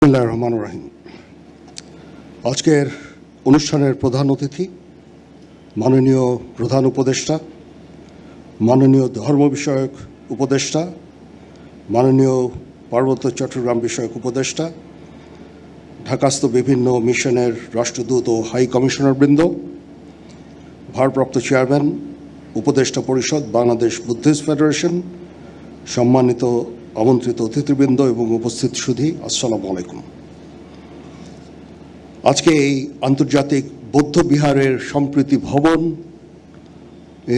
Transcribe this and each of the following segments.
বিসমিল্লাহির রহমানির রহিম। আজকের অনুষ্ঠানের প্রধান অতিথি মাননীয় প্রধান উপদেষ্টা, মাননীয় ধর্ম বিষয়ক উপদেষ্টা, মাননীয় পার্বত্য চট্টগ্রাম বিষয়ক উপদেষ্টা, ঢাকাস্থ বিভিন্ন মিশনের রাষ্ট্রদূত ও হাই কমিশনারবৃন্দ, ভারপ্রাপ্ত চেয়ারম্যান উপদেষ্টা পরিষদ বাংলাদেশ বুদ্ধিস্ট ফেডারেশন, সম্মানিত আমন্ত্রিত অতিথিবৃন্দ এবং উপস্থিত সুধী, আসসালামু আলাইকুম। আজকে এই আন্তর্জাতিক বৌদ্ধ বিহারের সম্প্রীতি ভবন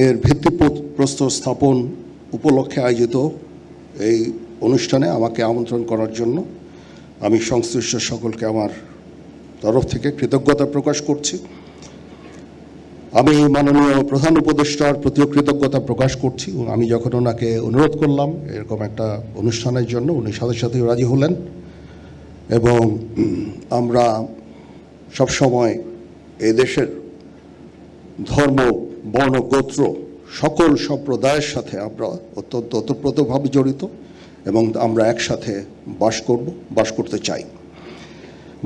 এর ভিত্তিপ্রস্তর স্থাপন উপলক্ষে আয়োজিত এই অনুষ্ঠানে আমাকে আমন্ত্রণ করার জন্য আমি সংশ্লিষ্ট সকলকে আমার তরফ থেকে কৃতজ্ঞতা প্রকাশ করছি। আমি মাননীয় প্রধান উপদেষ্টার প্রতিও কৃতজ্ঞতা প্রকাশ করছি। আমি যখন ওনাকে অনুরোধ করলাম এরকম একটা অনুষ্ঠানের জন্য, উনি সাথে সাথে রাজি হলেন এবং আমরা সবসময় এই দেশের ধর্ম, বর্ণ, গোত্র সকল সম্প্রদায়ের সাথে আমরা অত্যন্ত ওতপ্রোতভাবে জড়িত এবং আমরা একসাথে বাস করতে চাই।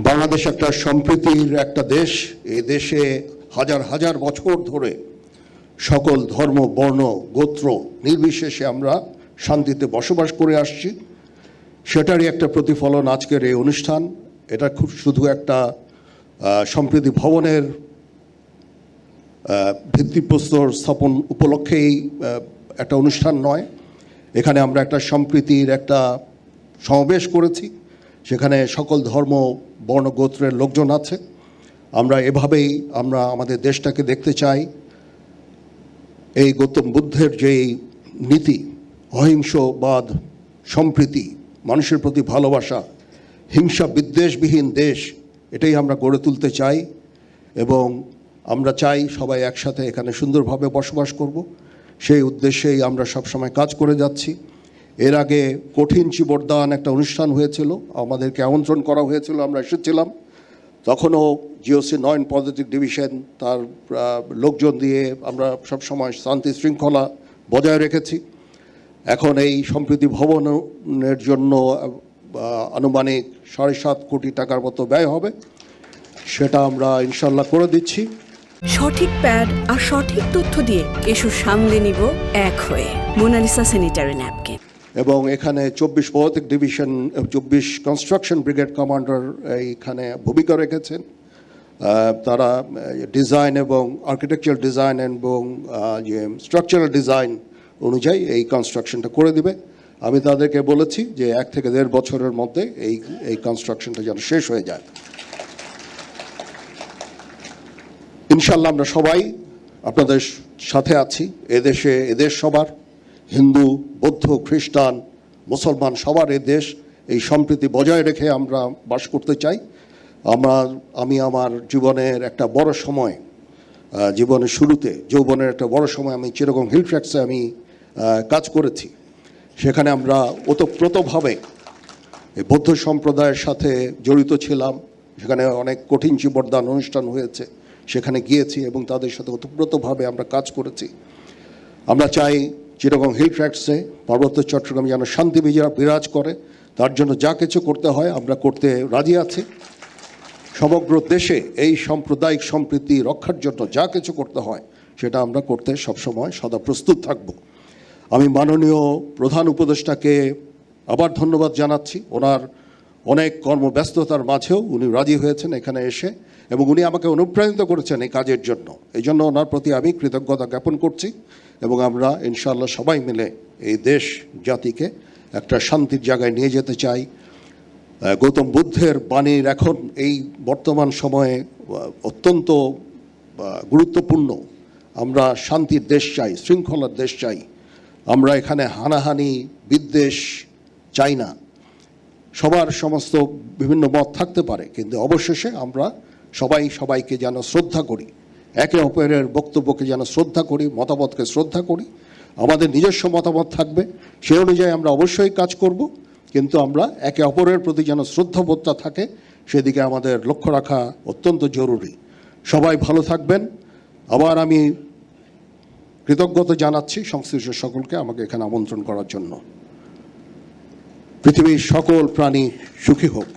বাংলাদেশ একটা সম্প্রীতির একটা দেশ। এই দেশে হাজার হাজার বছর ধরে সকল ধর্ম, বর্ণ, গোত্র নির্বিশেষে আমরা শান্তিতে বসবাস করে আসছি। সেটারই একটা প্রতিফলন আজকের এই অনুষ্ঠান। এটা খুব শুধু একটা সম্প্রীতি ভবনের ভিত্তিপ্রস্তর স্থাপন উপলক্ষেই একটা অনুষ্ঠান নয়। এখানে আমরা একটা সম্প্রীতির একটা সমাবেশ করেছি, সেখানে সকল ধর্ম, বর্ণ, গোত্রের লোকজন আছে। আমরা এভাবেই আমরা আমাদের দেশটাকে দেখতে চাই। এই গৌতম বুদ্ধের যেই নীতি, অহিংসবাদ, সম্প্রীতি, মানুষের প্রতি ভালোবাসা, হিংসা বিদ্বেষবিহীন দেশ, এটাই আমরা গড়ে তুলতে চাই এবং আমরা চাই সবাই একসাথে এখানে সুন্দরভাবে বসবাস করব। সেই উদ্দেশ্যেই আমরা সবসময় কাজ করে যাচ্ছি। এর আগে কঠিন চিবরদান একটা অনুষ্ঠান হয়েছিল, আমাদেরকে আমন্ত্রণ করা হয়েছিল, আমরা এসেছিলাম। তখনও জিওসি 9 পদাতিক ডিভিশন তার লোকজন দিয়ে আমরা সবসময় শান্তি শৃঙ্খলা বজায় রেখেছি। এখন এই সম্প্রীতি ভবনের জন্য আনুমানিক 7.5 কোটি টাকার মতো ব্যয় হবে, সেটা আমরা ইনশাল্লাহ করে দিচ্ছি। সঠিক প্যাড আর সঠিক তথ্য দিয়ে এসব সামলে নিব এক হয়ে। Monalisa sanitary napkin. এবং এখানে 24 পদাতিক ডিভিশন, 24 কনস্ট্রাকশন ব্রিগেড কমান্ডার এইখানে ভূমিকা রেখেছেন। তারা ডিজাইন এবং আর্কিটেকচারাল ডিজাইন এবং যে স্ট্রাকচারাল ডিজাইন অনুযায়ী এই কনস্ট্রাকশনটা করে দিবে। আমি তাদেরকে বলেছি যে 1 থেকে 1.5 বছরের মধ্যে এই কনস্ট্রাকশনটা যেন শেষ হয়ে যায়। ইনশাল্লাহ আমরা সবাই আপনাদের সাথে আছি। এদেশ সবার, হিন্দু, বৌদ্ধ, খ্রিস্টান, মুসলমান সবার দেশ। এই সম্প্রীতি বজায় রেখে আমরা বাস করতে চাই। আমি আমার জীবনের একটা বড় সময়, জীবনের শুরুতে যৌবনের একটা বড় সময় আমি চিটাগং হিল ট্র্যাক্সে আমি কাজ করেছি। সেখানে আমরা ওতপ্রোতভাবে বৌদ্ধ সম্প্রদায়ের সাথে জড়িত ছিলাম। সেখানে অনেক কঠিন চিবরদান অনুষ্ঠান হয়েছে, সেখানে গিয়েছি এবং তাদের সাথে ওতপ্রোতভাবে আমরা কাজ করেছি। আমরা চাই চিটাগং হিল ট্র্যাক্সে পার্বত্য চট্টগ্রাম যেন শান্তি বিরাজ করে। তার জন্য যা কিছু করতে হয় আমরা করতে রাজি আছি। সমগ্র দেশে এই সাম্প্রদায়িক সম্প্রীতি রক্ষার জন্য যা কিছু করতে হয় সেটা আমরা করতে সবসময় সদা প্রস্তুত থাকব। আমি মাননীয় প্রধান উপদেষ্টাকে আবার ধন্যবাদ জানাচ্ছি। ওনার অনেক কর্মব্যস্ততার মাঝেও উনি রাজি হয়েছেন এখানে এসে এবং উনি আমাকে অনুপ্রাণিত করেছেন এই কাজের জন্য। এই জন্য ওনার প্রতি আমি কৃতজ্ঞতা জ্ঞাপন করছি এবং আমরা ইনশাআল্লাহ সবাই মিলে এই দেশ জাতিকে একটা শান্তির জায়গায় নিয়ে যেতে চাই। গৌতম বুদ্ধের বাণীর এখন এই বর্তমান সময়ে অত্যন্ত গুরুত্বপূর্ণ। আমরা শান্তির দেশ চাই, শৃঙ্খলার দেশ চাই। আমরা এখানে হানাহানি, বিদ্বেষ চাই না। সবার সমস্ত বিভিন্ন মত থাকতে পারে, কিন্তু অবশেষে আমরা সবাইকে যেন শ্রদ্ধা করি, একে অপরের বক্তব্যকে যেন শ্রদ্ধা করি, মতামতকে শ্রদ্ধা করি। আমাদের নিজস্ব মতামত থাকবে, সেই অনুযায়ী আমরা অবশ্যই কাজ করব, কিন্তু আমরা একে অপরের প্রতি যেন শ্রদ্ধাবোধটা থাকে সেদিকে আমাদের লক্ষ্য রাখা অত্যন্ত জরুরি। সবাই ভালো থাকবেন। আবার আমি কৃতজ্ঞতা জানাচ্ছি সংশ্লিষ্ট সকলকে আমাকে এখানে আমন্ত্রণ করার জন্য। পৃথিবীর সকল প্রাণী সুখী হোক।